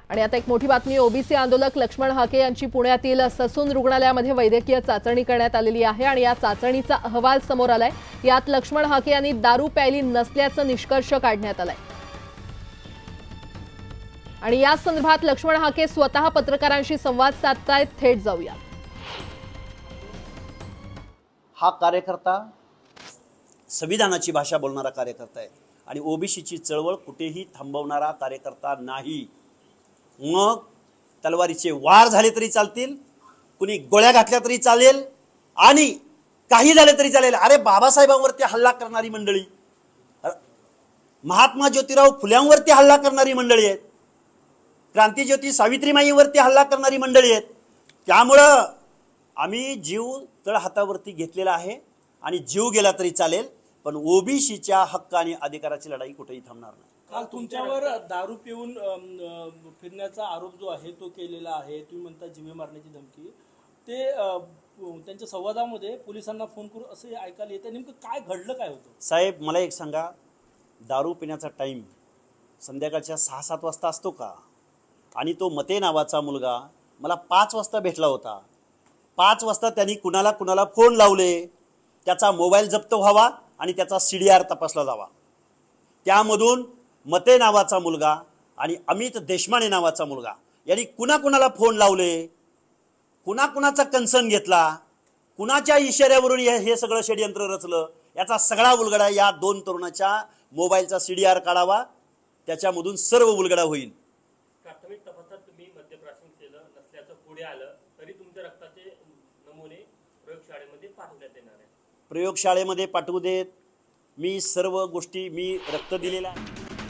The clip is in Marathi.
आणि आता एक मोठी बातमी, ओबीसी आंदोलक लक्ष्मण हाके यांची पुण्यातील ससून रुग्णालयामध्ये वैद्यकीय चाचणी करण्यात आलेली आहे आणि या चाचणीचा अहवाल समोर आलाय। यात लक्ष्मण हाके यांनी दारू प्यायली नसल्याचा निष्कर्ष काढण्यात आलाय आणि या संदर्भात लक्ष्मण हाके स्वतः पत्रकारांशी संवाद साधतायत। थेट जाऊया। हा कार्यकर्ता संविधानाची भाषा बोलणारा कार्यकर्ता आहे आणि ओबीसीची चळवळ कुठेही थांबवणारा कार्यकर्ता नाही। मग तलवारीचे वार झाले तरी चालतील, कुणी गोळ्या घातल्या तरी चालेल आणि काही झाले तरी चालेल। अरे बाबासाहेबांवरती हल्ला करणारी मंडळी, महात्मा ज्योतिराव फुल्यांवरती हल्ला करणारी मंडळी आहेत, क्रांतिज्योती सावित्रीमाईंवरती हल्ला करणारी मंडळी आहेत। त्यामुळं आम्ही जीव तळ हातावरती घेतलेला आहे आणि जीव गेला तरी चालेल, पण ओबीसीच्या हक्क आणि अधिकाराची लढाई कुठेही थांबणार नाही। काल तुमच्यावर दारू पिऊन फिरण्याचा आरोप जो आहे तो केलेला आहे, तुम्ही म्हणता जीवे मारण्याची धमकी, ते त्यांच्या संवादामध्ये पोलिसांना फोन करून असे ऐकायला येतं। नेमकं काय घडलं, काय होतं? साहेब मला एक सांगा, दारू पिण्याचा टाइम संध्याकाळच्या 6-7 वाजता असतो का? आणि तो मते नावाचा मुलगा मला 5 वाजता भेटला होता। 5 वाजता त्यांनी कुणाला कुणाला फोन लावले, त्याचा मोबाईल जप्त व्हावा आणि त्याचा CDR तपासला जावा। त्यामधून मते नावाचा मुलगा आणि अमित देशमाने नावाचा मुलगा यांनी कुणाकुणाला फोन लावले, कुणाकुणाचा कन्सर्न घेतला, कुणाच्या इशाऱ्यावरून हे सगळं षडयंत्र रचलं, याचा सगळा उलगडा या 2 तरुणाच्या मोबाईलचा CDR काढावा, त्याच्यामधून सर्व उलगडा होईल। प्राथमिक तपासात तुम्ही मद्यप्राशन केलं नसल्याचं पुढे आलं तरी तुमच्या रक्ताचे नमुने प्रयोगशाळेमध्ये पाठवण्यात येणार आहे। प्रयोगशाळेमध्ये पाठवू देत, मी सर्व गोष्टी, मी रक्त दिलेला आहे।